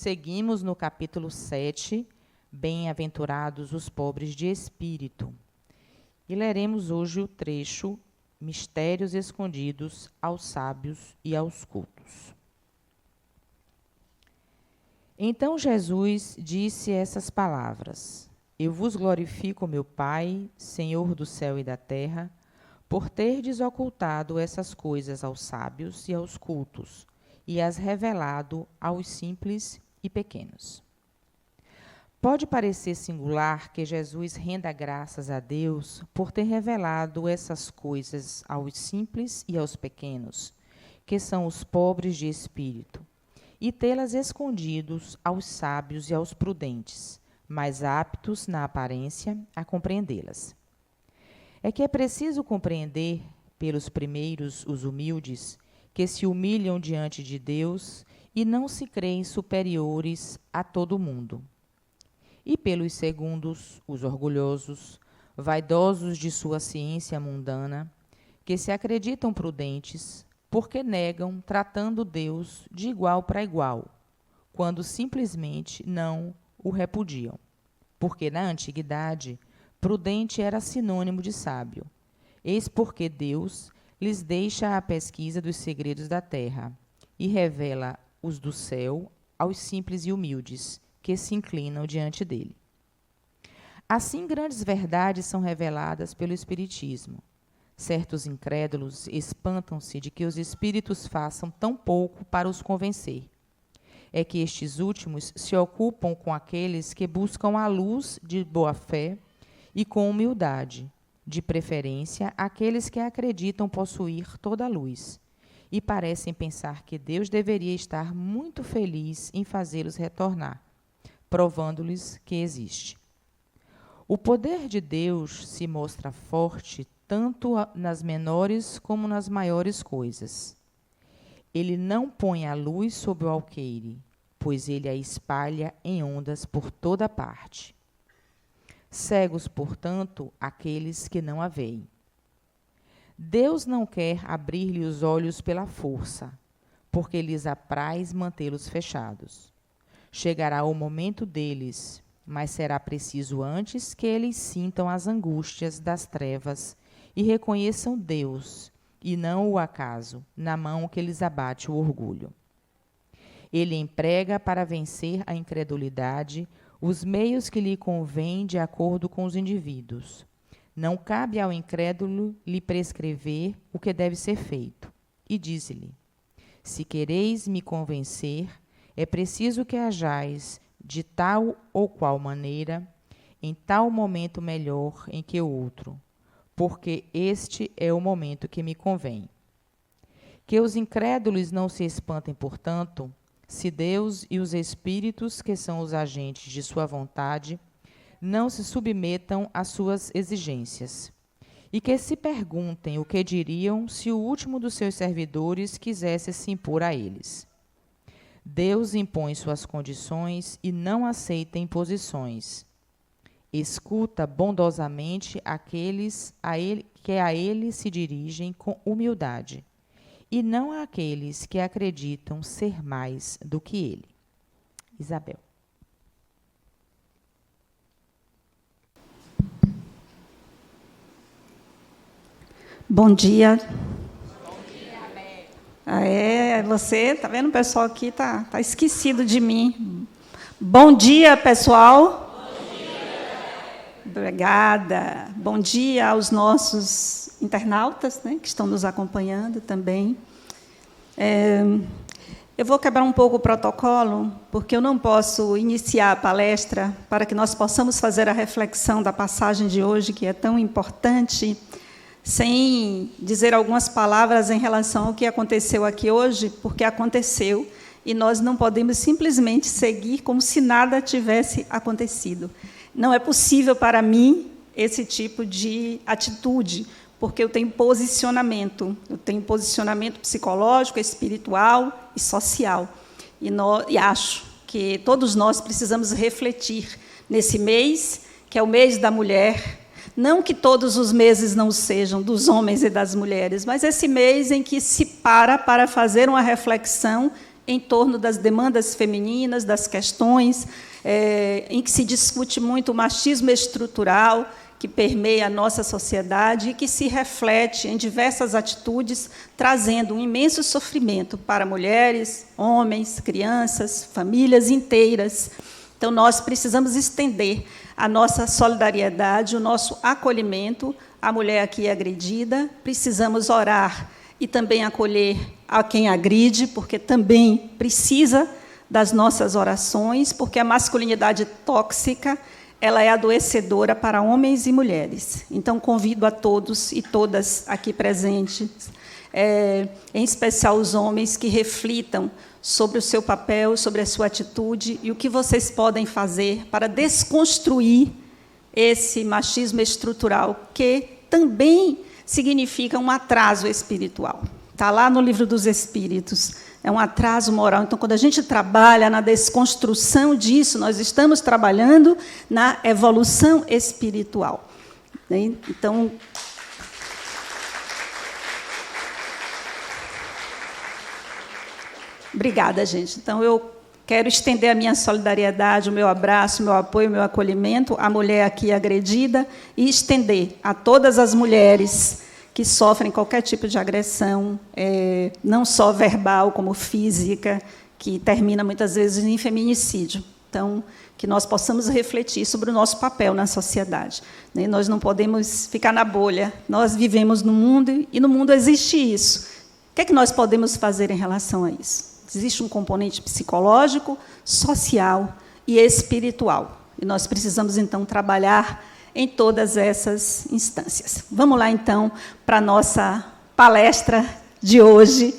Seguimos no capítulo 7, Bem-aventurados os pobres de espírito. E leremos hoje o trecho Mistérios escondidos aos sábios e aos cultos. Então Jesus disse essas palavras: Eu vos glorifico, meu Pai, Senhor do céu e da terra, por terdes ocultado essas coisas aos sábios e aos cultos, e as revelado aos simples e pequenos. Pode parecer singular que Jesus renda graças a Deus por ter revelado essas coisas aos simples e aos pequenos, que são os pobres de espírito, e tê-las escondidos aos sábios e aos prudentes, mais aptos na aparência a compreendê-las. É que é preciso compreender, pelos primeiros, os humildes, que se humilham diante de Deus e não se creem superiores a todo mundo. E pelos segundos, os orgulhosos, vaidosos de sua ciência mundana, que se acreditam prudentes, porque negam, tratando Deus de igual para igual, quando simplesmente não o repudiam. Porque na antiguidade, prudente era sinônimo de sábio. Eis porque Deus lhes deixa a pesquisa dos segredos da terra e revela os do céu aos simples e humildes, que se inclinam diante dele. Assim, grandes verdades são reveladas pelo Espiritismo. Certos incrédulos espantam-se de que os espíritos façam tão pouco para os convencer. É que estes últimos se ocupam com aqueles que buscam a luz de boa-fé e com humildade, de preferência aqueles que acreditam possuir toda a luz, e parecem pensar que Deus deveria estar muito feliz em fazê-los retornar, provando-lhes que existe. O poder de Deus se mostra forte tanto nas menores como nas maiores coisas. Ele não põe a luz sobre o alqueire, pois ele a espalha em ondas por toda parte. Cegos, portanto, aqueles que não a veem. Deus não quer abrir-lhe os olhos pela força, porque lhes apraz mantê-los fechados. Chegará o momento deles, mas será preciso antes que eles sintam as angústias das trevas e reconheçam Deus, e não o acaso, na mão que lhes abate o orgulho. Ele emprega para vencer a incredulidade os meios que lhe convêm de acordo com os indivíduos. Não cabe ao incrédulo lhe prescrever o que deve ser feito. E diz-lhe: se quereis me convencer, é preciso que hajais de tal ou qual maneira, em tal momento melhor em que o outro, porque este é o momento que me convém. Que os incrédulos não se espantem, portanto, se Deus e os espíritos, que são os agentes de sua vontade, não se submetam às suas exigências, e que se perguntem o que diriam se o último dos seus servidores quisesse se impor a eles. Deus impõe suas condições e não aceita imposições. Escuta bondosamente aqueles que a ele se dirigem com humildade, e não àqueles que acreditam ser mais do que ele. Isabel. Bom dia. Bom dia, Amé. Você, tá vendo? O pessoal aqui tá esquecido de mim. Bom dia, pessoal. Bom dia. Obrigada. Bom dia aos nossos internautas, né, que estão nos acompanhando também. Eu vou quebrar um pouco o protocolo, porque eu não posso iniciar a palestra para que nós possamos fazer a reflexão da passagem de hoje, que é tão importante, sem dizer algumas palavras em relação ao que aconteceu aqui hoje, porque aconteceu, e nós não podemos simplesmente seguir como se nada tivesse acontecido. Não é possível para mim esse tipo de atitude, porque eu tenho posicionamento psicológico, espiritual e social. E acho que todos nós precisamos refletir nesse mês, que é o mês da mulher. Não que todos os meses não sejam dos homens e das mulheres, mas esse mês em que se para fazer uma reflexão em torno das demandas femininas, das questões em que se discute muito o machismo estrutural, que permeia a nossa sociedade e que se reflete em diversas atitudes, trazendo um imenso sofrimento para mulheres, homens, crianças, famílias inteiras. Então, nós precisamos estender a nossa solidariedade, o nosso acolhimento à mulher aqui agredida. Precisamos orar e também acolher a quem agride, porque também precisa das nossas orações, porque a masculinidade tóxica ela é adoecedora para homens e mulheres. Então, convido a todos e todas aqui presentes, em especial os homens, que reflitam sobre o seu papel, sobre a sua atitude e o que vocês podem fazer para desconstruir esse machismo estrutural, que também significa um atraso espiritual. Está lá no Livro dos Espíritos. É um atraso moral. Então, quando a gente trabalha na desconstrução disso, nós estamos trabalhando na evolução espiritual. Então, obrigada, gente. Então, eu quero estender a minha solidariedade, o meu abraço, o meu apoio, o meu acolhimento à mulher aqui agredida e estender a todas as mulheres que sofrem qualquer tipo de agressão, não só verbal, como física, que termina, muitas vezes, em feminicídio. Então, que nós possamos refletir sobre o nosso papel na sociedade. Nós não podemos ficar na bolha. Nós vivemos no mundo, e no mundo existe isso. O que é que nós podemos fazer em relação a isso? Existe um componente psicológico, social e espiritual. E nós precisamos, então, trabalhar em todas essas instâncias. Vamos lá, então, para a nossa palestra de hoje.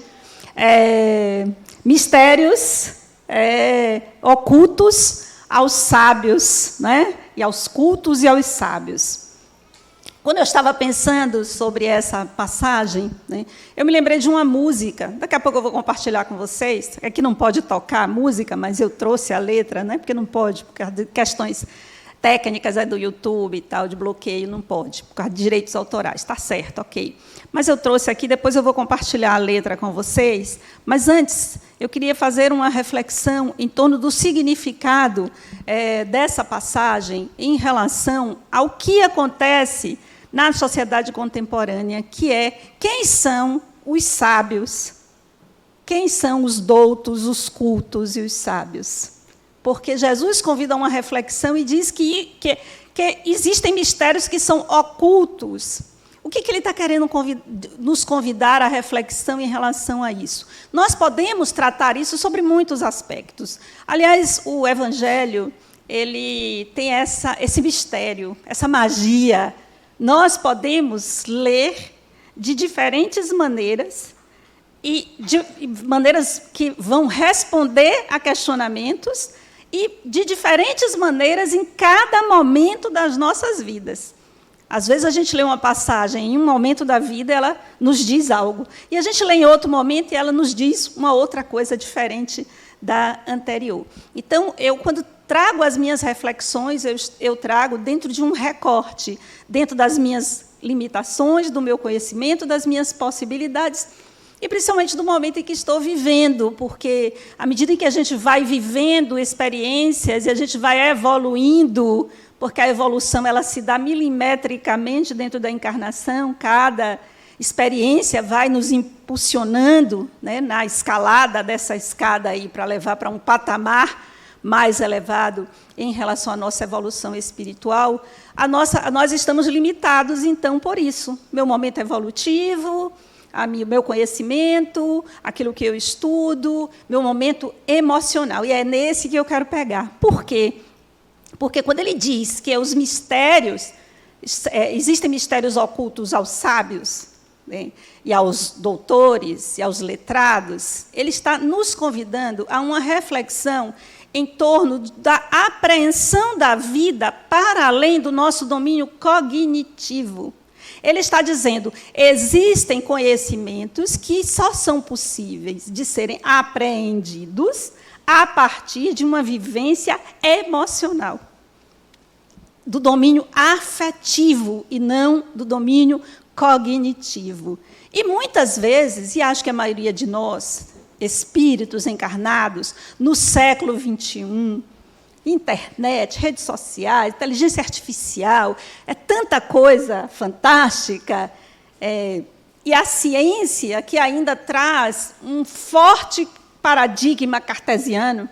Mistérios ocultos aos sábios, né? E aos cultos e aos sábios. Quando eu estava pensando sobre essa passagem, né, eu me lembrei de uma música. Daqui a pouco eu vou compartilhar com vocês. Aqui não pode tocar a música, mas eu trouxe a letra, né, porque não pode, por causa de questões técnicas do YouTube e tal, de bloqueio, não pode, por causa de direitos autorais. Está certo, ok. Mas eu trouxe aqui, depois eu vou compartilhar a letra com vocês. Mas, antes, eu queria fazer uma reflexão em torno do significado dessa passagem em relação ao que acontece na sociedade contemporânea, que é quem são os sábios, quem são os doutos, os cultos e os sábios. Porque Jesus convida a uma reflexão e diz que existem mistérios que são ocultos. O que ele está querendo nos convidar à reflexão em relação a isso? Nós podemos tratar isso sobre muitos aspectos. Aliás, o Evangelho ele tem esse mistério, essa magia. Nós podemos ler de diferentes maneiras, e de maneiras que vão responder a questionamentos, e de diferentes maneiras em cada momento das nossas vidas. Às vezes, a gente lê uma passagem em um momento da vida, ela nos diz algo. E a gente lê em outro momento e ela nos diz uma outra coisa diferente da anterior. Então, quando trago as minhas reflexões, eu trago dentro de um recorte, dentro das minhas limitações, do meu conhecimento, das minhas possibilidades, e principalmente do momento em que estou vivendo, porque, à medida em que a gente vai vivendo experiências e a gente vai evoluindo, porque a evolução ela se dá milimetricamente dentro da encarnação, cada experiência vai nos impulsionando, né, na escalada dessa escada aí, para levar para um patamar mais elevado em relação à nossa evolução espiritual. Nós estamos limitados, então, por isso. Meu momento evolutivo, meu conhecimento, aquilo que eu estudo, meu momento emocional. E é nesse que eu quero pegar. Por quê? Porque quando ele diz que os mistérios, existem mistérios ocultos aos sábios, né, e aos doutores, e aos letrados, ele está nos convidando a uma reflexão em torno da apreensão da vida para além do nosso domínio cognitivo. Ele está dizendo, existem conhecimentos que só são possíveis de serem apreendidos a partir de uma vivência emocional, do domínio afetivo e não do domínio cognitivo. E, muitas vezes, e acho que a maioria de nós, espíritos encarnados no século XXI, internet, redes sociais, inteligência artificial, é tanta coisa fantástica, e a ciência que ainda traz um forte paradigma cartesiano.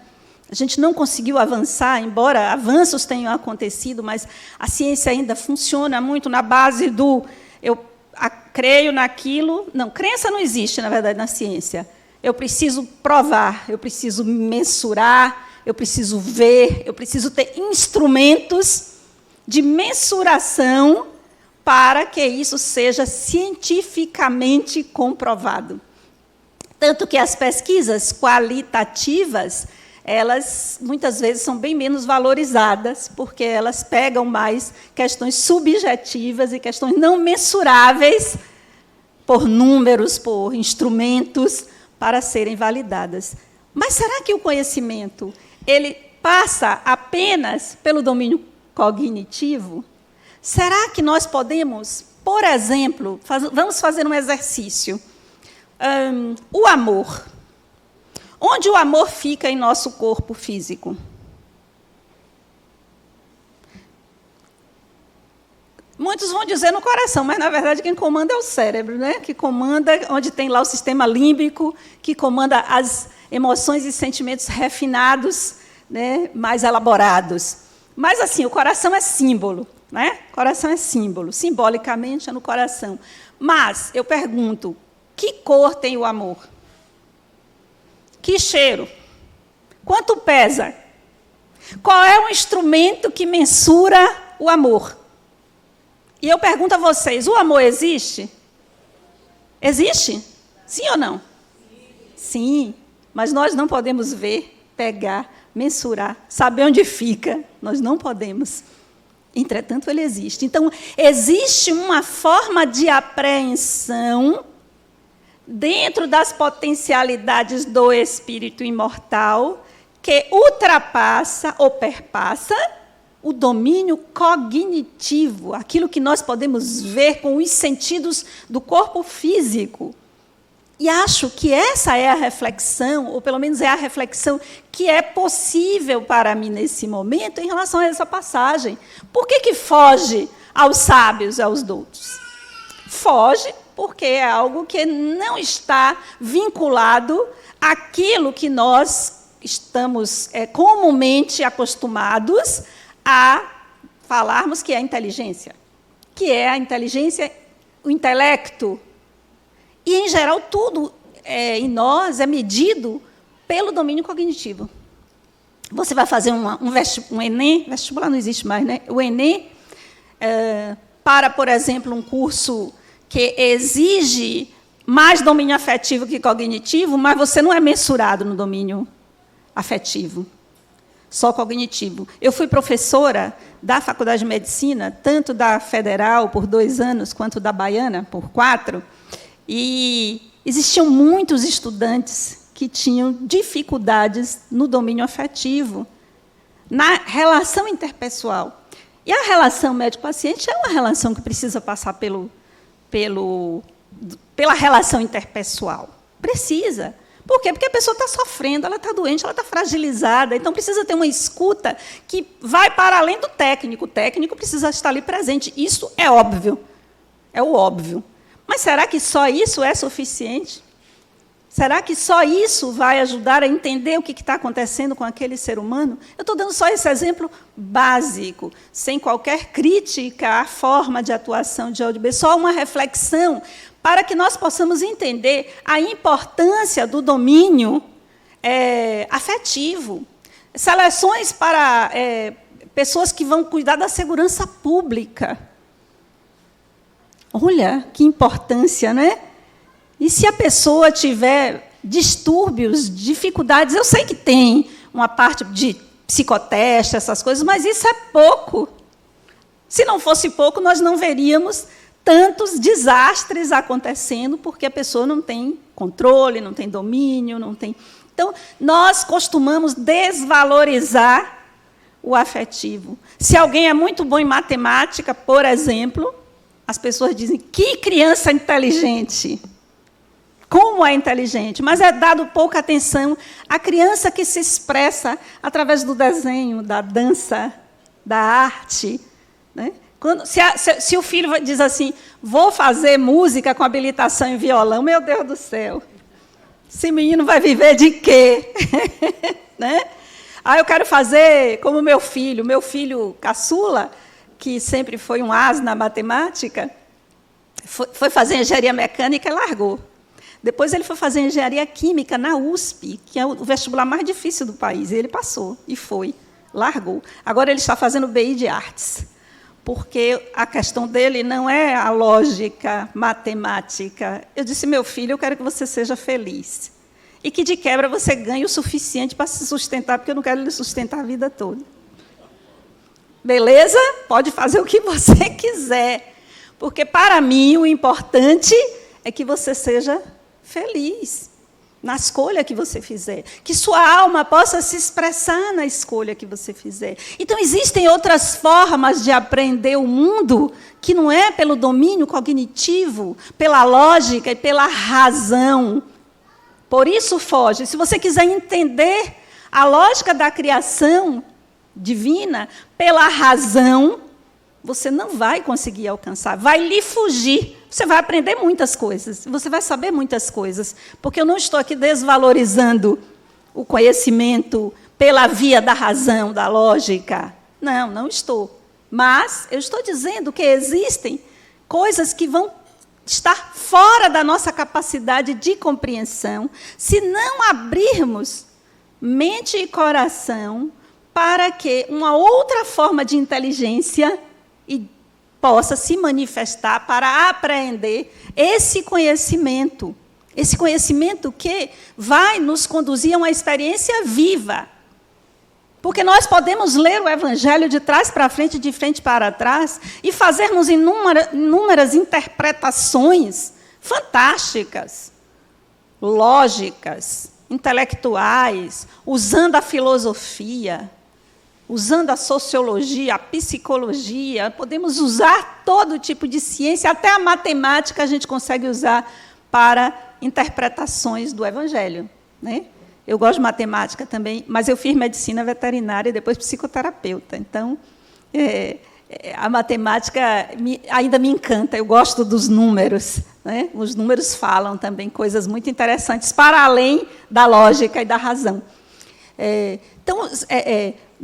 A gente não conseguiu avançar, embora avanços tenham acontecido, mas a ciência ainda funciona muito na base do eu creio naquilo. Não, crença não existe, na verdade, na ciência. Eu preciso provar, eu preciso mensurar, eu preciso ver, eu preciso ter instrumentos de mensuração para que isso seja cientificamente comprovado. Tanto que as pesquisas qualitativas, elas muitas vezes são bem menos valorizadas, porque elas pegam mais questões subjetivas e questões não mensuráveis por números, por instrumentos, para serem validadas. Mas será que o conhecimento ele passa apenas pelo domínio cognitivo? Será que nós podemos, por exemplo, vamos fazer um exercício, o amor. Onde o amor fica em nosso corpo físico? Muitos vão dizer no coração, mas, na verdade, quem comanda é o cérebro, né? Que comanda, onde tem lá o sistema límbico, que comanda as emoções e sentimentos refinados, né? Mais elaborados. Mas, assim, o coração é símbolo, né? O coração é símbolo. Simbolicamente, é no coração. Mas, eu pergunto, que cor tem o amor? Que cheiro? Quanto pesa? Qual é o instrumento que mensura o amor? E eu pergunto a vocês, o amor existe? Existe? Sim ou não? Sim, mas nós não podemos ver, pegar, mensurar, saber onde fica. Nós não podemos. Entretanto, ele existe. Então, existe uma forma de apreensão dentro das potencialidades do espírito imortal que ultrapassa ou perpassa o domínio cognitivo, aquilo que nós podemos ver com os sentidos do corpo físico. E acho que essa é a reflexão, ou pelo menos é a reflexão que é possível para mim nesse momento em relação a essa passagem. Por que foge aos sábios e aos doutos? Foge porque é algo que não está vinculado àquilo que nós estamos comumente acostumados a falarmos que é a inteligência, o intelecto. E, em geral, tudo em nós é medido pelo domínio cognitivo. Você vai fazer um Enem, vestibular não existe mais, né? O Enem, para, por exemplo, um curso que exige mais domínio afetivo que cognitivo, mas você não é mensurado no domínio afetivo, só cognitivo. Eu fui professora da Faculdade de Medicina, tanto da Federal, por 2 anos, quanto da Baiana, por 4, e existiam muitos estudantes que tinham dificuldades no domínio afetivo, na relação interpessoal. E a relação médico-paciente é uma relação que precisa passar pela relação interpessoal. Precisa. Por quê? Porque a pessoa está sofrendo, ela está doente, ela está fragilizada, então precisa ter uma escuta que vai para além do técnico. O técnico precisa estar ali presente. Isso é óbvio. É o óbvio. Mas será que só isso é suficiente? Será que só isso vai ajudar a entender o que está acontecendo com aquele ser humano? Eu estou dando só esse exemplo básico, sem qualquer crítica à forma de atuação de ODB, só uma reflexão para que nós possamos entender a importância do domínio afetivo. Seleções para pessoas que vão cuidar da segurança pública. Olha, que importância, né? E se a pessoa tiver distúrbios, dificuldades, eu sei que tem uma parte de psicoteste, essas coisas, mas isso é pouco. Se não fosse pouco, nós não veríamos tantos desastres acontecendo, porque a pessoa não tem controle, não tem domínio, não tem... Então, nós costumamos desvalorizar o afetivo. Se alguém é muito bom em matemática, por exemplo, as pessoas dizem, que criança inteligente. como é inteligente, mas é dado pouca atenção à criança que se expressa através do desenho, da dança, da arte. Né? Se o filho diz assim, vou fazer música com habilitação em violão, meu Deus do céu, esse menino vai viver de quê? Né? Eu quero fazer como meu filho caçula, que sempre foi um as na matemática, foi fazer engenharia mecânica e largou. Depois ele foi fazer engenharia química na USP, que é o vestibular mais difícil do país. E ele passou, e foi, largou. Agora ele está fazendo BI de artes, porque a questão dele não é a lógica matemática. Eu disse, meu filho, eu quero que você seja feliz. E que, de quebra, você ganhe o suficiente para se sustentar, porque eu não quero lhe sustentar a vida toda. Beleza? Pode fazer o que você quiser. Porque, para mim, o importante é que você seja feliz na escolha que você fizer. Que sua alma possa se expressar na escolha que você fizer. Então, existem outras formas de aprender o mundo que não é pelo domínio cognitivo, pela lógica e pela razão. Por isso, foge. Se você quiser entender a lógica da criação divina pela razão, você não vai conseguir alcançar, vai lhe fugir. Você vai aprender muitas coisas, você vai saber muitas coisas, porque eu não estou aqui desvalorizando o conhecimento pela via da razão, da lógica. Não, não estou. Mas eu estou dizendo que existem coisas que vão estar fora da nossa capacidade de compreensão se não abrirmos mente e coração para que uma outra forma de inteligência possa se manifestar para apreender esse conhecimento que vai nos conduzir a uma experiência viva. Porque nós podemos ler o Evangelho de trás para frente, de frente para trás, e fazermos inúmeras interpretações fantásticas, lógicas, intelectuais, usando a filosofia, usando a sociologia, a psicologia, podemos usar todo tipo de ciência, até a matemática a gente consegue usar para interpretações do Evangelho. Né? Eu gosto de matemática também, mas eu fiz medicina veterinária e depois psicoterapeuta. Então, a matemática ainda me encanta, eu gosto dos números. Né? Os números falam também coisas muito interessantes, para além da lógica e da razão. Então,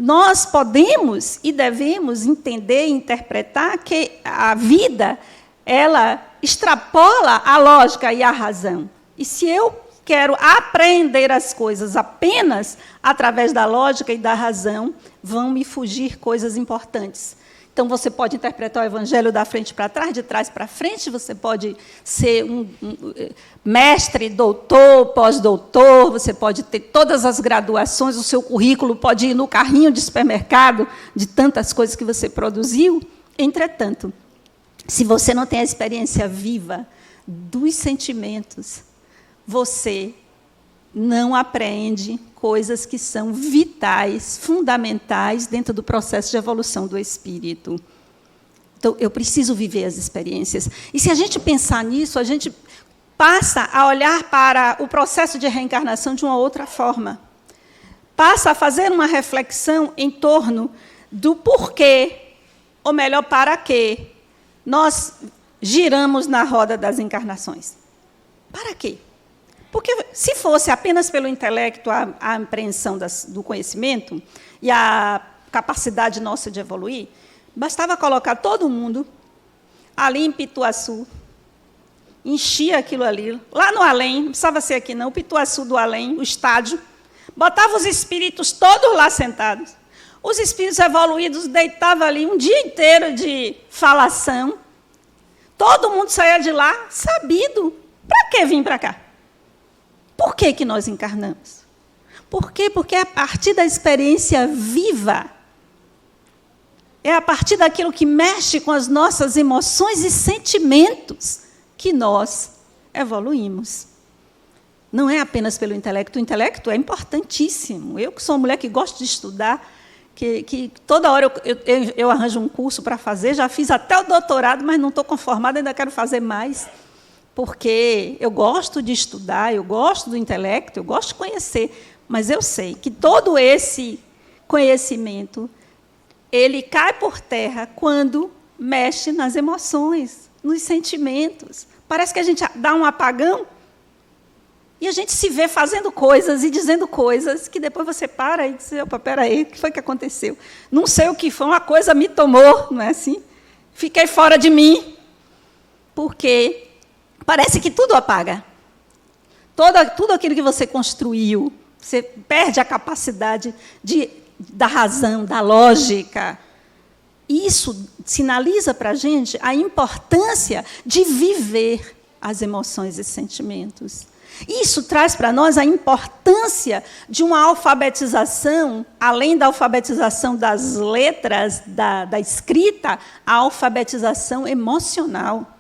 nós podemos e devemos entender e interpretar que a vida ela extrapola a lógica e a razão. E se eu quero aprender as coisas apenas através da lógica e da razão, vão me fugir coisas importantes. Então, você pode interpretar o Evangelho da frente para trás, de trás para frente, você pode ser um mestre, doutor, pós-doutor, você pode ter todas as graduações, o seu currículo pode ir no carrinho de supermercado de tantas coisas que você produziu. Entretanto, se você não tem a experiência viva dos sentimentos, você não aprende coisas que são vitais, fundamentais dentro do processo de evolução do espírito. Então, eu preciso viver as experiências. E se a gente pensar nisso, a gente passa a olhar para o processo de reencarnação de uma outra forma. Passa a fazer uma reflexão em torno do porquê, ou melhor, para quê nós giramos na roda das encarnações. Para quê? Porque, se fosse apenas pelo intelecto a apreensão do conhecimento e a capacidade nossa de evoluir, bastava colocar todo mundo ali em Pituaçu, enchia aquilo ali, lá no além, não precisava ser aqui não, o Pituaçu do além, o estádio, botava os espíritos todos lá sentados. Os espíritos evoluídos deitavam ali um dia inteiro de falação. Todo mundo saía de lá sabido. Para que vir para cá? Por que nós encarnamos? Por quê? Porque é a partir da experiência viva, é a partir daquilo que mexe com as nossas emoções e sentimentos que nós evoluímos. Não é apenas pelo intelecto. O intelecto é importantíssimo. Eu, que sou uma mulher que gosto de estudar, que toda hora eu arranjo um curso para fazer, já fiz até o doutorado, mas não estou conformada, ainda quero fazer mais. porque eu gosto de estudar, eu gosto do intelecto, eu gosto de conhecer, mas eu sei que todo esse conhecimento, ele cai por terra quando mexe nas emoções, nos sentimentos. Parece que a gente dá um apagão e a gente se vê fazendo coisas e dizendo coisas que depois você para e diz, opa, peraí, o que foi que aconteceu? Não sei o que foi, uma coisa me tomou, não é assim? Fiquei fora de mim, porque parece que tudo apaga. Tudo aquilo que você construiu, você perde a capacidade da razão, da lógica. Isso sinaliza para a gente a importância de viver as emoções e sentimentos. Isso traz para nós a importância de uma alfabetização, além da alfabetização das letras, da escrita, a alfabetização emocional.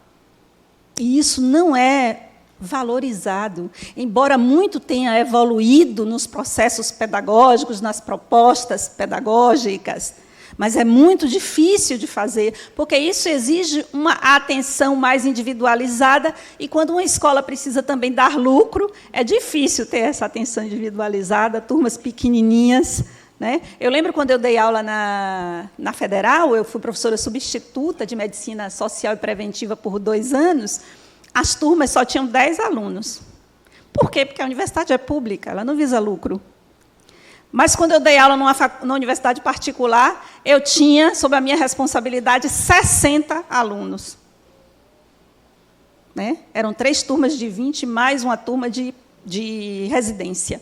E isso não é valorizado, embora muito tenha evoluído nos processos pedagógicos, nas propostas pedagógicas, mas é muito difícil de fazer, porque isso exige uma atenção mais individualizada, e quando uma escola precisa também dar lucro, é difícil ter essa atenção individualizada, turmas pequenininhas, né? Eu lembro quando eu dei aula na Federal, eu fui professora substituta de Medicina Social e Preventiva por 2 anos, as turmas só tinham 10 alunos. Por quê? Porque a universidade é pública, ela não visa lucro. Mas, quando eu dei aula numa universidade particular, eu tinha, sob a minha responsabilidade, 60 alunos. Né? Eram 3 turmas de 20, mais uma turma de residência.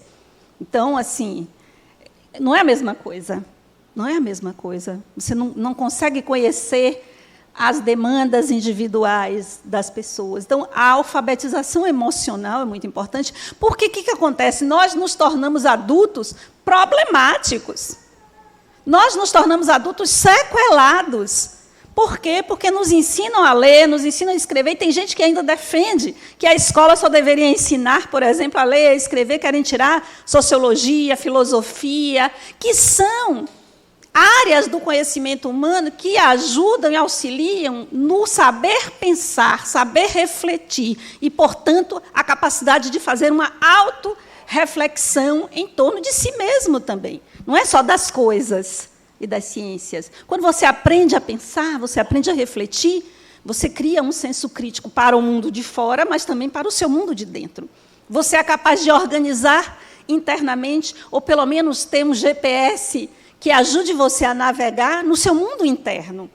Então, assim, não é a mesma coisa. Não é a mesma coisa. Você não consegue conhecer as demandas individuais das pessoas. Então, a alfabetização emocional é muito importante, porque o que acontece? Nós nos tornamos adultos problemáticos. Nós nos tornamos adultos sequelados. Por quê? Porque nos ensinam a ler, nos ensinam a escrever, e tem gente que ainda defende que a escola só deveria ensinar, por exemplo, a ler, a escrever, querem tirar sociologia, filosofia, que são áreas do conhecimento humano que ajudam e auxiliam no saber pensar, saber refletir e, portanto, a capacidade de fazer uma autorreflexão em torno de si mesmo também. Não é só das coisas e das ciências. Quando você aprende a pensar, você aprende a refletir, você cria um senso crítico para o mundo de fora, mas também para o seu mundo de dentro. Você é capaz de organizar internamente, ou pelo menos ter um GPS que ajude você a navegar no seu mundo interno.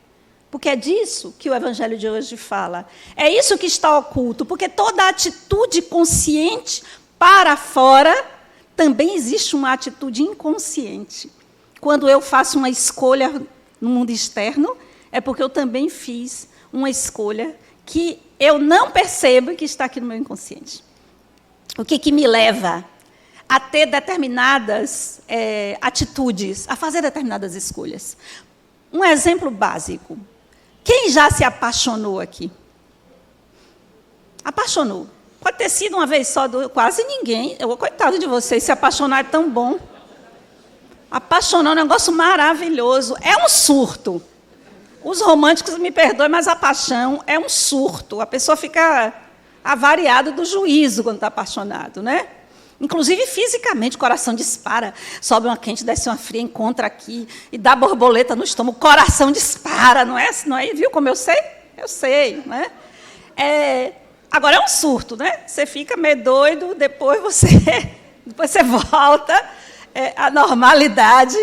Porque é disso que o Evangelho de hoje fala. É isso que está oculto, porque toda atitude consciente para fora, também existe uma atitude inconsciente. Quando eu faço uma escolha no mundo externo, é porque eu também fiz uma escolha que eu não percebo que está aqui no meu inconsciente. O que me leva a ter determinadas atitudes, a fazer determinadas escolhas? Um exemplo básico. Quem já se apaixonou aqui? Apaixonou. Pode ter sido uma vez só, quase ninguém. Coitado de vocês, se apaixonar é tão bom. Apaixonar é um negócio maravilhoso. É um surto. Os românticos me perdoem, mas a paixão é um surto. A pessoa fica avariada do juízo quando está apaixonado, né? Inclusive, fisicamente, o coração dispara. Sobe uma quente, desce uma fria, encontra aqui, e dá borboleta no estômago, o coração dispara, não é? Não é? Viu como eu sei? Eu sei, não é? Agora, é um surto, né? Você fica meio doido, depois você volta à normalidade.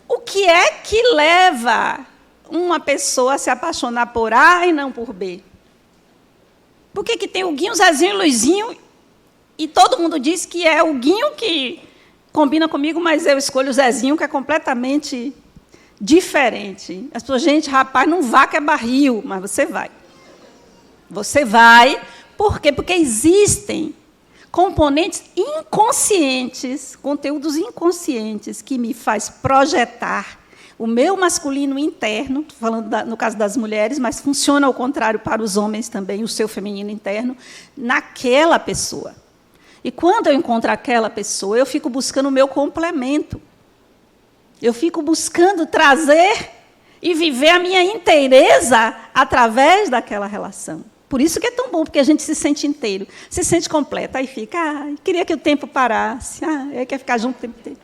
O que é que leva uma pessoa a se apaixonar por A e não por B? Por que tem o Guinho, Zezinho e Luizinho, e todo mundo diz que é o Guinho que combina comigo, mas eu escolho o Zezinho, que é completamente diferente. As pessoas, gente, rapaz, não vá que é barril, mas você vai. Você vai, por quê? Porque existem componentes inconscientes, conteúdos inconscientes, que me faz projetar o meu masculino interno, estou falando no caso das mulheres, mas funciona ao contrário para os homens também, o seu feminino interno, naquela pessoa. E quando eu encontro aquela pessoa, eu fico buscando o meu complemento. Eu fico buscando trazer e viver a minha inteireza através daquela relação. Por isso que é tão bom, porque a gente se sente inteiro, se sente completo. Aí fica, queria que o tempo parasse, eu quero ficar junto o tempo inteiro.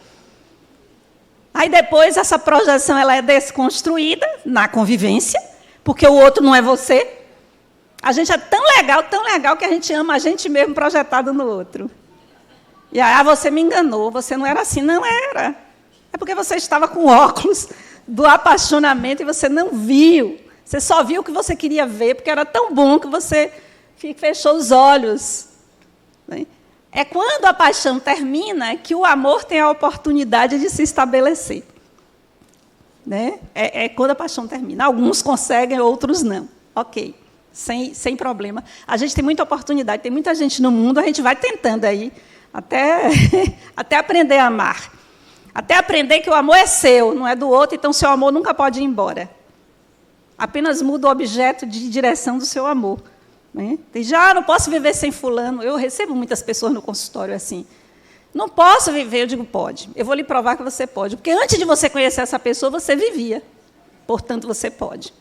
Aí depois essa projeção ela é desconstruída na convivência, porque o outro não é você. A gente é tão legal que a gente ama a gente mesmo projetado no outro. E aí, você me enganou, você não era assim. Não era. É porque você estava com óculos do apaixonamento e você não viu. Você só viu o que você queria ver, porque era tão bom que você fechou os olhos. É quando a paixão termina que o amor tem a oportunidade de se estabelecer. Né? É quando a paixão termina. Alguns conseguem, outros não. Ok, sem problema. A gente tem muita oportunidade, tem muita gente no mundo, a gente vai tentando aí, até aprender a amar. Até aprender que o amor é seu, não é do outro, então seu amor nunca pode ir embora. Apenas muda o objeto de direção do seu amor. Né? Não posso viver sem fulano. Eu recebo muitas pessoas no consultório assim. Não posso viver, eu digo, pode. Eu vou lhe provar que você pode. Porque antes de você conhecer essa pessoa, você vivia. Portanto, você pode.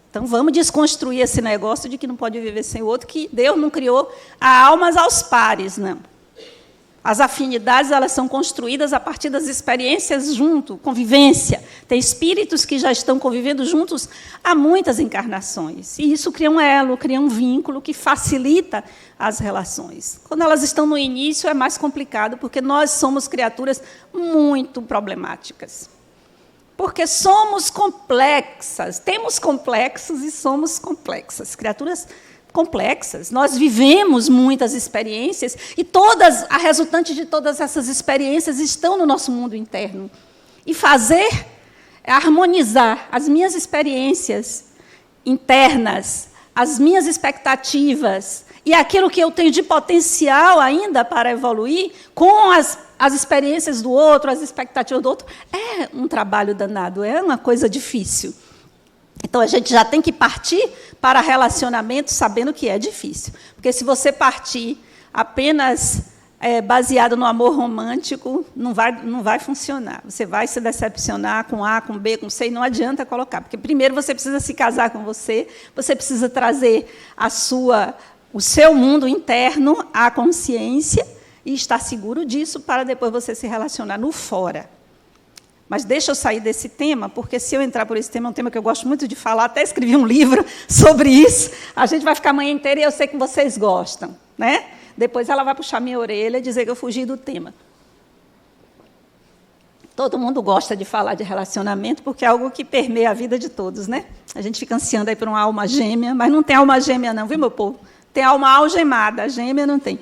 Então, vamos desconstruir esse negócio de que não pode viver sem o outro, que Deus não criou almas aos pares, não. As afinidades, elas são construídas a partir das experiências junto, convivência. Tem espíritos que já estão convivendo juntos há muitas encarnações. E isso cria um elo, cria um vínculo que facilita as relações. Quando elas estão no início, é mais complicado, porque nós somos criaturas muito problemáticas. Porque somos complexas, temos complexos e somos complexas. Criaturas complexas. Nós vivemos muitas experiências e a resultante de todas essas experiências estão no nosso mundo interno. E harmonizar as minhas experiências internas, as minhas expectativas e aquilo que eu tenho de potencial ainda para evoluir com as experiências do outro, as expectativas do outro, é um trabalho danado, é uma coisa difícil. Então, a gente já tem que partir para relacionamento sabendo que é difícil. Porque se você partir apenas baseado no amor romântico, não vai funcionar. Você vai se decepcionar com A, com B, com C, e não adianta colocar. Porque, primeiro, você precisa se casar com você precisa trazer o seu mundo interno à consciência e estar seguro disso para depois você se relacionar no fora. Mas deixa eu sair desse tema, porque se eu entrar por esse tema, é um tema que eu gosto muito de falar, até escrevi um livro sobre isso, a gente vai ficar a manhã inteira e eu sei que vocês gostam. Né? Depois ela vai puxar minha orelha e dizer que eu fugi do tema. Todo mundo gosta de falar de relacionamento, porque é algo que permeia a vida de todos. Né? A gente fica ansiando aí por uma alma gêmea, mas não tem alma gêmea não, viu, meu povo? Tem alma algemada, gêmea não tem.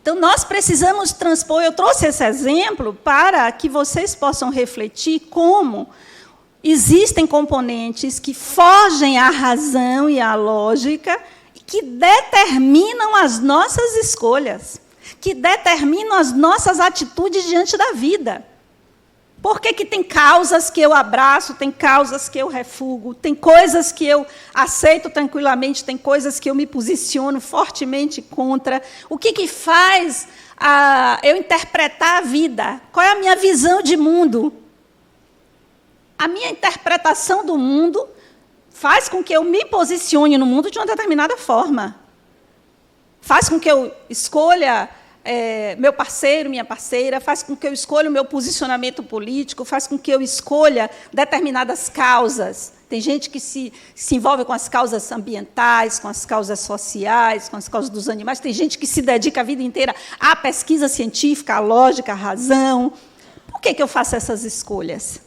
Então, nós precisamos transpor, eu trouxe esse exemplo para que vocês possam refletir como existem componentes que fogem à razão e à lógica e que determinam as nossas escolhas, que determinam as nossas atitudes diante da vida. Por que tem causas que eu abraço, tem causas que eu refugo, tem coisas que eu aceito tranquilamente, tem coisas que eu me posiciono fortemente contra? O que faz eu interpretar a vida? Qual é a minha visão de mundo? A minha interpretação do mundo faz com que eu me posicione no mundo de uma determinada forma. Faz com que eu escolha meu parceiro, minha parceira, faz com que eu escolha o meu posicionamento político, faz com que eu escolha determinadas causas. Tem gente que se envolve com as causas ambientais, com as causas sociais, com as causas dos animais. Tem gente que se dedica a vida inteira à pesquisa científica, à lógica, à razão. Por que eu faço essas escolhas?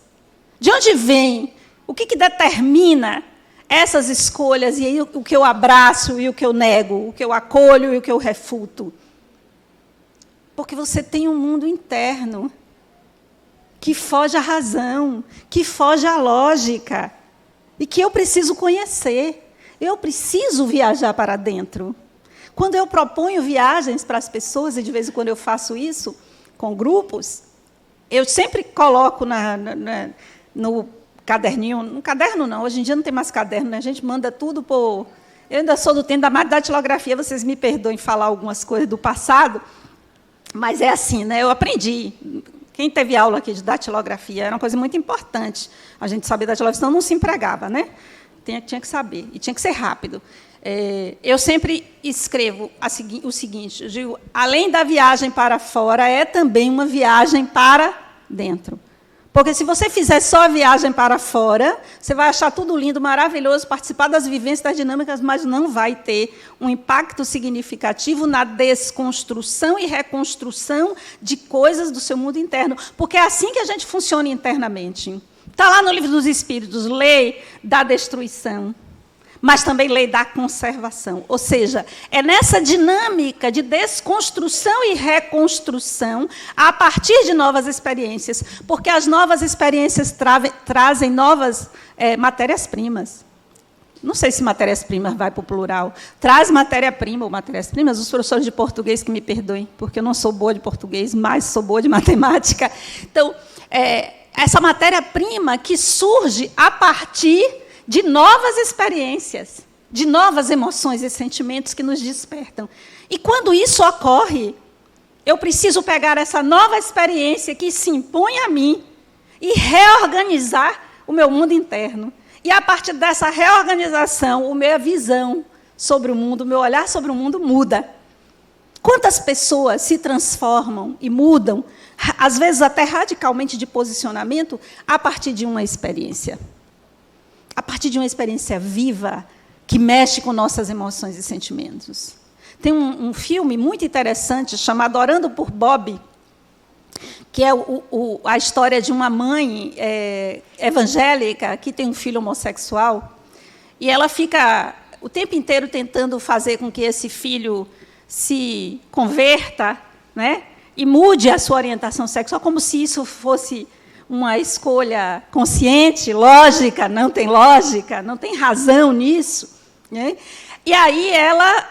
De onde vem? O que determina essas escolhas? E aí, o que eu abraço e o que eu nego? O que eu acolho e o que eu refuto? Porque você tem um mundo interno que foge à razão, que foge à lógica, e que eu preciso conhecer. Eu preciso viajar para dentro. Quando eu proponho viagens para as pessoas, e de vez em quando eu faço isso com grupos, eu sempre coloco no caderninho, no caderno não, hoje em dia não tem mais caderno, né? A gente manda tudo por... Eu ainda sou do tempo da datilografia, vocês me perdoem falar algumas coisas do passado, mas é assim, né? Eu aprendi. Quem teve aula aqui de datilografia era uma coisa muito importante. A gente sabia datilografia, senão não se empregava, né? Tinha que saber, e tinha que ser rápido. Eu sempre escrevo o seguinte, eu digo, além da viagem para fora, é também uma viagem para dentro. Porque se você fizer só a viagem para fora, você vai achar tudo lindo, maravilhoso, participar das vivências, das dinâmicas, mas não vai ter um impacto significativo na desconstrução e reconstrução de coisas do seu mundo interno. Porque é assim que a gente funciona internamente. Está lá no Livro dos Espíritos, lei da destruição, mas também lei da conservação. Ou seja, é nessa dinâmica de desconstrução e reconstrução a partir de novas experiências, porque as novas experiências trazem novas matérias-primas. Não sei se matérias-primas vai para o plural. Traz matéria-prima ou matérias-primas, os professores de português que me perdoem, porque eu não sou boa de português, mas sou boa de matemática. Então, essa matéria-prima que surge a partir de novas experiências, de novas emoções e sentimentos que nos despertam. E quando isso ocorre, eu preciso pegar essa nova experiência que se impõe a mim e reorganizar o meu mundo interno. E, a partir dessa reorganização, a minha visão sobre o mundo, o meu olhar sobre o mundo muda. Quantas pessoas se transformam e mudam, às vezes até radicalmente de posicionamento, a partir de uma experiência? A partir de uma experiência viva que mexe com nossas emoções e sentimentos. Tem um filme muito interessante chamado Orando por Bob, que é a história de uma mãe evangélica que tem um filho homossexual, e ela fica o tempo inteiro tentando fazer com que esse filho se converta, né, e mude a sua orientação sexual, como se isso fosse uma escolha consciente, lógica, não tem razão nisso. Né? E aí ela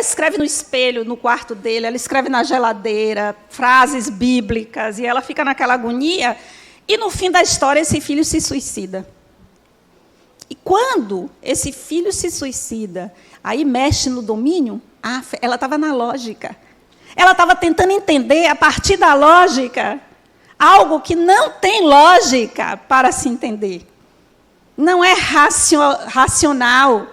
escreve no espelho, no quarto dele, ela escreve na geladeira, frases bíblicas, e ela fica naquela agonia, e, no fim da história, esse filho se suicida. E quando esse filho se suicida, aí mexe no domínio, ela estava na lógica. Ela estava tentando entender, a partir da lógica, algo que não tem lógica para se entender. Não é racional.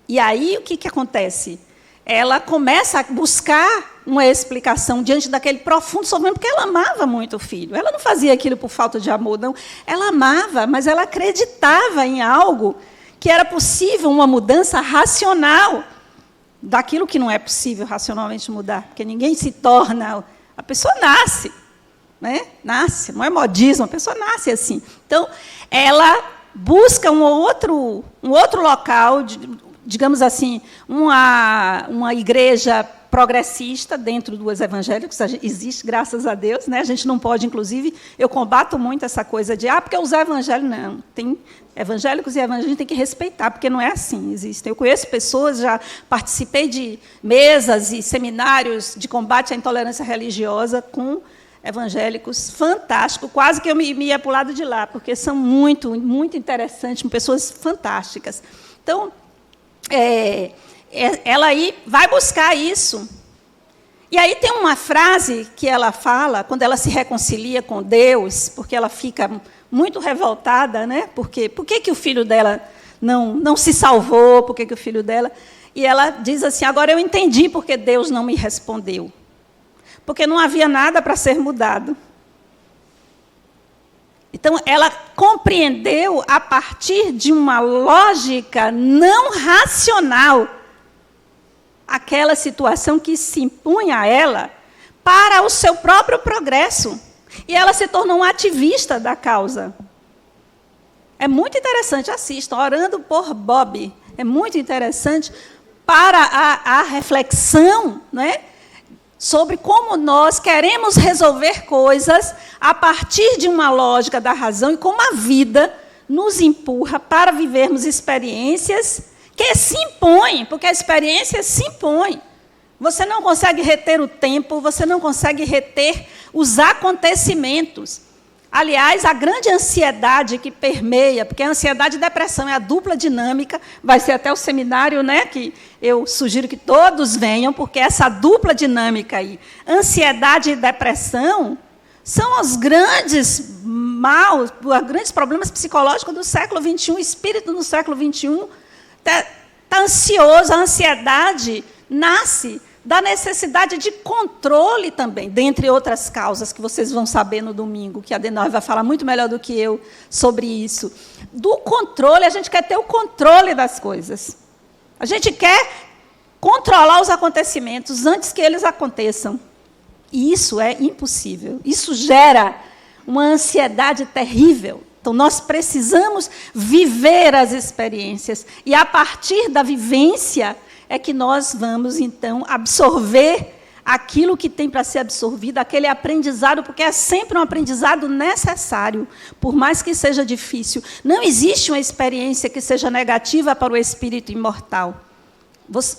E aí, o que acontece? Ela começa a buscar uma explicação diante daquele profundo sofrimento, porque ela amava muito o filho. Ela não fazia aquilo por falta de amor, não. Ela amava, mas ela acreditava em algo que era possível, uma mudança racional daquilo que não é possível racionalmente mudar. Porque ninguém se torna... A pessoa nasce. Né? Nasce, não é modismo, a pessoa nasce assim. Então, ela busca um outro local, digamos assim, uma igreja progressista dentro dos evangélicos, existe, graças a Deus, né? A gente não pode, inclusive, eu combato muito essa coisa de, porque os evangélicos, não, tem evangélicos e evangélicos, a gente tem que respeitar, porque não é assim, existem. Eu conheço pessoas, já participei de mesas e seminários de combate à intolerância religiosa com evangélicos fantásticos, quase que eu me ia para o lado de lá, porque são muito, muito interessantes, pessoas fantásticas. Então, ela aí vai buscar isso. E aí tem uma frase que ela fala, quando ela se reconcilia com Deus, porque ela fica muito revoltada, né? Por que o filho dela não se salvou, por que o filho dela... E ela diz assim, agora eu entendi porque Deus não me respondeu. Porque não havia nada para ser mudado. Então, ela compreendeu, a partir de uma lógica não racional, aquela situação que se impunha a ela para o seu próprio progresso. E ela se tornou uma ativista da causa. É muito interessante, assistam, Orando por Bob. É muito interessante para a reflexão, né, sobre como nós queremos resolver coisas a partir de uma lógica da razão e como a vida nos empurra para vivermos experiências que se impõem, porque a experiência se impõe. Você não consegue reter o tempo, você não consegue reter os acontecimentos. Aliás, a grande ansiedade que permeia, porque a ansiedade e depressão é a dupla dinâmica, vai ser até o seminário, né, que eu sugiro que todos venham, porque essa dupla dinâmica aí, ansiedade e depressão, são os grandes mal, os grandes problemas psicológicos do século XXI, o espírito no século XXI está ansioso, a ansiedade nasce da necessidade de controle também, dentre outras causas que vocês vão saber no domingo, que a Adenauer vai falar muito melhor do que eu sobre isso. Do controle, a gente quer ter o controle das coisas. A gente quer controlar os acontecimentos antes que eles aconteçam. E isso é impossível. Isso gera uma ansiedade terrível. Então, nós precisamos viver as experiências. E, a partir da vivência, é que nós vamos, então, absorver aquilo que tem para ser absorvido, aquele aprendizado, porque é sempre um aprendizado necessário, por mais que seja difícil. Não existe uma experiência que seja negativa para o espírito imortal.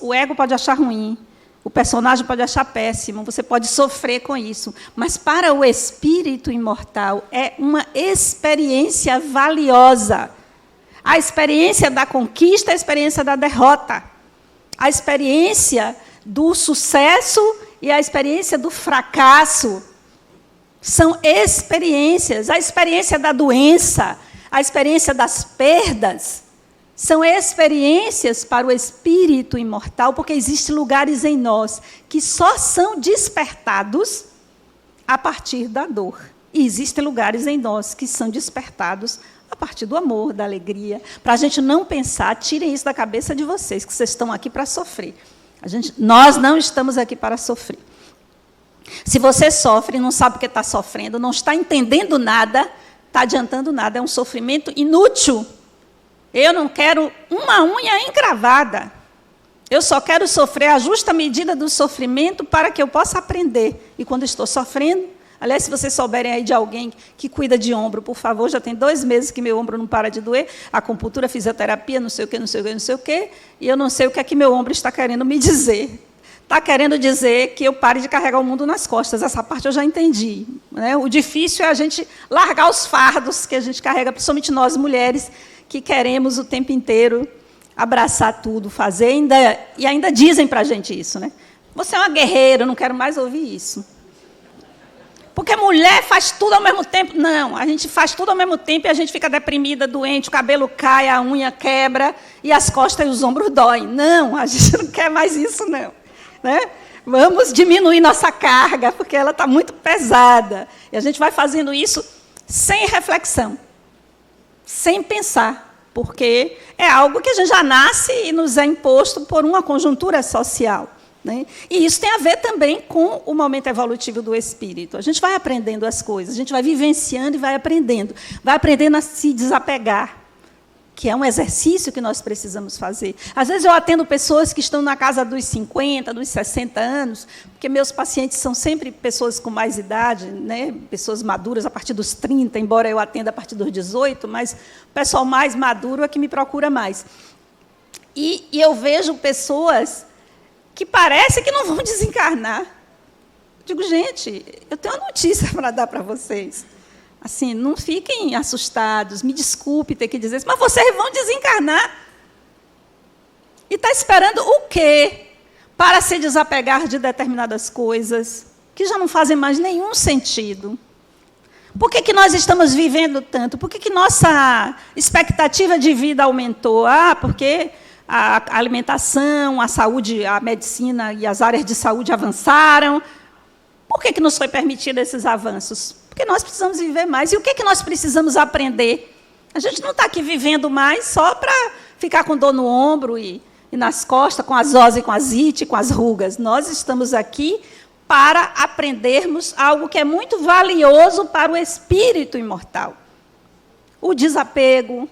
O ego pode achar ruim, o personagem pode achar péssimo, você pode sofrer com isso, mas para o espírito imortal é uma experiência valiosa. A experiência da conquista, a experiência da derrota. A experiência do sucesso e a experiência do fracasso são experiências. A experiência da doença, a experiência das perdas, são experiências para o espírito imortal, porque existem lugares em nós que só são despertados a partir da dor. E existem lugares em nós que são despertados a partir do amor, da alegria, para a gente não pensar, tirem isso da cabeça de vocês, que vocês estão aqui para sofrer. Nós não estamos aqui para sofrer. Se você sofre, não sabe o que está sofrendo, não está entendendo nada, está adiantando nada, é um sofrimento inútil. Eu não quero uma unha encravada. Eu só quero sofrer a justa medida do sofrimento para que eu possa aprender. E quando estou sofrendo, aliás, se vocês souberem aí de alguém que cuida de ombro, por favor, já tem 2 meses que meu ombro não para de doer, acupuntura, fisioterapia, não sei o quê, não sei o quê, não sei o quê, e eu não sei o que é que meu ombro está querendo me dizer. Está querendo dizer que eu pare de carregar o mundo nas costas. Essa parte eu já entendi. Né? O difícil é a gente largar os fardos que a gente carrega, principalmente nós, mulheres, que queremos o tempo inteiro abraçar tudo, fazer, e ainda dizem para a gente isso. Né? Você é uma guerreira, eu não quero mais ouvir isso. Porque mulher faz tudo ao mesmo tempo. Não, a gente faz tudo ao mesmo tempo e a gente fica deprimida, doente, o cabelo cai, a unha quebra, e as costas e os ombros doem. Não, a gente não quer mais isso, não. Né? Vamos diminuir nossa carga, porque ela está muito pesada. E a gente vai fazendo isso sem reflexão, sem pensar, porque é algo que a gente já nasce e nos é imposto por uma conjuntura social. Né? E isso tem a ver também com o momento evolutivo do espírito. A gente vai aprendendo as coisas, a gente vai vivenciando e vai aprendendo a se desapegar, que é um exercício que nós precisamos fazer. Às vezes eu atendo pessoas que estão na casa dos 50, dos 60 anos, porque meus pacientes são sempre pessoas com mais idade, né? Pessoas maduras a partir dos 30, embora eu atenda a partir dos 18, mas o pessoal mais maduro é que me procura mais. E eu vejo pessoas que parece que não vão desencarnar. Digo, gente, eu tenho uma notícia para dar para vocês. Assim, não fiquem assustados, me desculpe ter que dizer isso, mas vocês vão desencarnar. E está esperando o quê? Para se desapegar de determinadas coisas que já não fazem mais nenhum sentido. Por que nós estamos vivendo tanto? Por que nossa expectativa de vida aumentou? Porque a alimentação, a saúde, a medicina e as áreas de saúde avançaram. Por que nos foi permitido esses avanços? Porque nós precisamos viver mais. E o que nós precisamos aprender? A gente não está aqui vivendo mais só para ficar com dor no ombro e nas costas, com as oses, com as ites, com as rugas. Nós estamos aqui para aprendermos algo que é muito valioso para o espírito imortal. O desapego,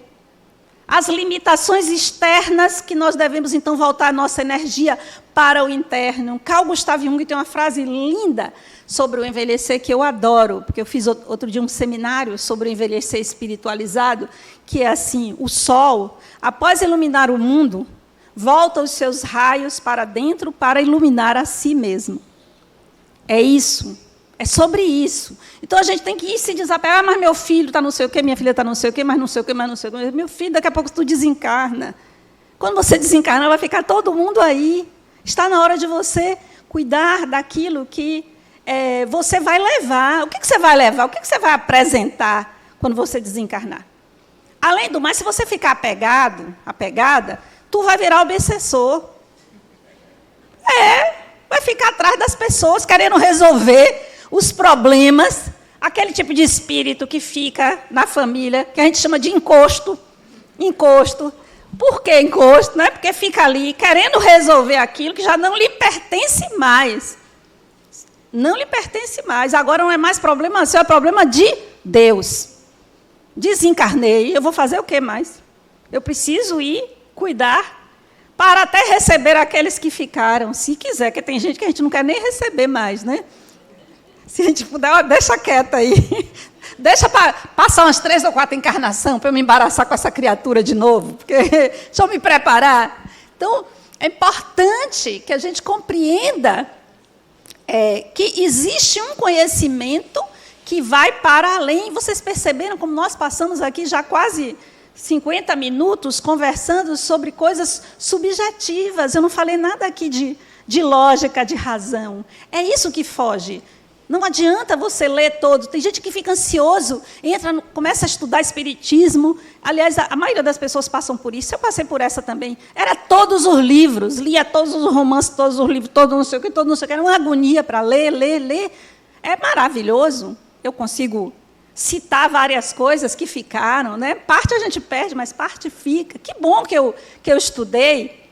as limitações externas que nós devemos, então, voltar a nossa energia para o interno. Carl Gustav Jung tem uma frase linda sobre o envelhecer que eu adoro, porque eu fiz outro dia um seminário sobre o envelhecer espiritualizado, que é assim: o sol, após iluminar o mundo, volta os seus raios para dentro para iluminar a si mesmo. É isso. É sobre isso. Então, a gente tem que ir se desapegar. Mas meu filho está não sei o quê, minha filha está não sei o quê, mas não sei o quê, mas não sei o quê. Meu filho, daqui a pouco tu desencarna. Quando você desencarnar, vai ficar todo mundo aí. Está na hora de você cuidar daquilo que você vai levar. O que você vai levar? O que você vai apresentar quando você desencarnar. Além do mais, se você ficar apegada, tu vai virar obsessor. Vai ficar atrás das pessoas, querendo resolver os problemas, aquele tipo de espírito que fica na família, que a gente chama de encosto. Encosto. Por que encosto? Não é porque fica ali querendo resolver aquilo que já não lhe pertence mais. Não lhe pertence mais. Agora não é mais problema seu, é problema de Deus. Desencarnei, eu vou fazer o que mais? Eu preciso ir cuidar para até receber aqueles que ficaram, se quiser, porque tem gente que a gente não quer nem receber mais, né? Se a gente puder, deixa quieta aí. Deixa passar umas 3 ou 4 encarnações para eu me embaraçar com essa criatura de novo, porque deixa eu me preparar. Então, é importante que a gente compreenda que existe um conhecimento que vai para além. Vocês perceberam como nós passamos aqui já quase 50 minutos conversando sobre coisas subjetivas. Eu não falei nada aqui de lógica, de razão. É isso que foge. Não adianta você ler todo. Tem gente que fica ansioso, começa a estudar espiritismo. Aliás, a maioria das pessoas passam por isso. Eu passei por essa também. Era todos os livros, lia todos os romances, todos os livros, todo não sei o que, todo não sei o que. Era uma agonia para ler. É maravilhoso. Eu consigo citar várias coisas que ficaram, né? Parte a gente perde, mas parte fica. Que bom que eu estudei.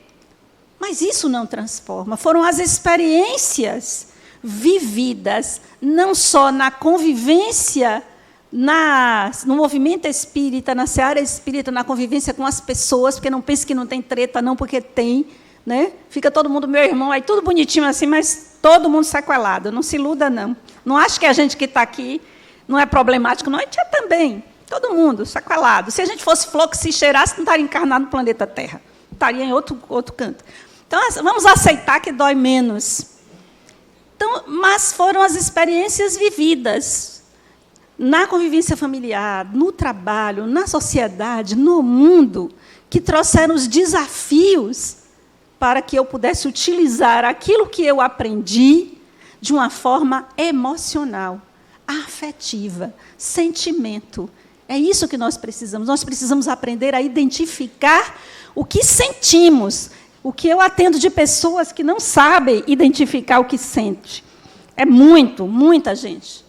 Mas isso não transforma. Foram as experiências vividas, não só na convivência, no movimento espírita, na seara espírita, na convivência com as pessoas, porque não pense que não tem treta, não, porque tem, né? Fica todo mundo, meu irmão, aí tudo bonitinho assim, mas todo mundo sequelado. Não se iluda, não. Não acho que a gente que está aqui não é problemático, não. A gente é também, todo mundo sequelado. Se a gente fosse flor que se cheirasse, não estaria encarnado no planeta Terra. Estaria em outro canto. Então, vamos aceitar que dói menos. Então, mas foram as experiências vividas na convivência familiar, no trabalho, na sociedade, no mundo, que trouxeram os desafios para que eu pudesse utilizar aquilo que eu aprendi de uma forma emocional, afetiva, sentimento. É isso que nós precisamos. Nós precisamos aprender a identificar o que sentimos. O que eu atendo de pessoas que não sabem identificar o que sente. É muita gente.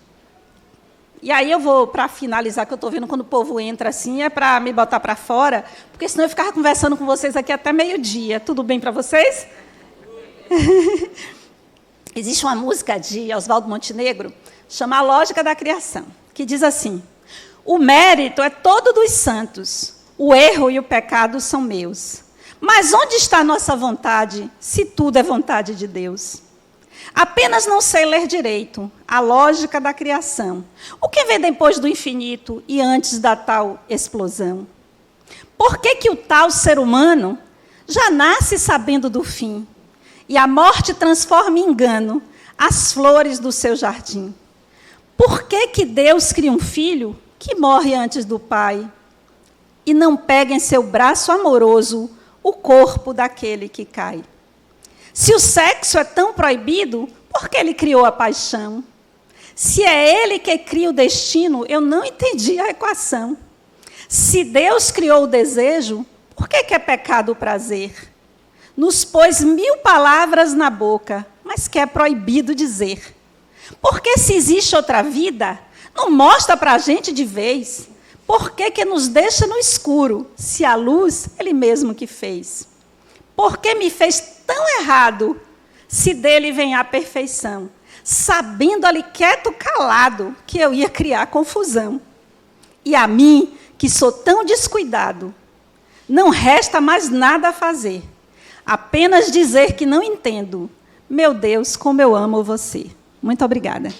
E aí eu vou, para finalizar, que eu estou vendo quando o povo entra assim, é para me botar para fora, porque senão eu ficava conversando com vocês aqui até meio-dia. Tudo bem para vocês? Existe uma música de Oswaldo Montenegro, chama A Lógica da Criação, que diz assim: o mérito é todo dos santos, o erro e o pecado são meus. Mas onde está a nossa vontade, se tudo é vontade de Deus? Apenas não sei ler direito a lógica da criação. O que vem depois do infinito e antes da tal explosão? Por que o tal ser humano já nasce sabendo do fim? E a morte transforma em engano as flores do seu jardim? Por que Deus cria um filho que morre antes do pai? E não pega em seu braço amoroso o corpo daquele que cai? Se o sexo é tão proibido, por que ele criou a paixão? Se é ele que cria o destino, eu não entendi a equação. Se Deus criou o desejo, por que é pecado o prazer? Nos pôs 1000 palavras na boca, mas que é proibido dizer. Porque se existe outra vida, não mostra para a gente de vez. Por que nos deixa no escuro, se a luz ele mesmo que fez? Por que me fez tão errado, se dele vem a perfeição? Sabendo ali quieto, calado, que eu ia criar confusão. E a mim, que sou tão descuidado, não resta mais nada a fazer. Apenas dizer que não entendo. Meu Deus, como eu amo você. Muito obrigada.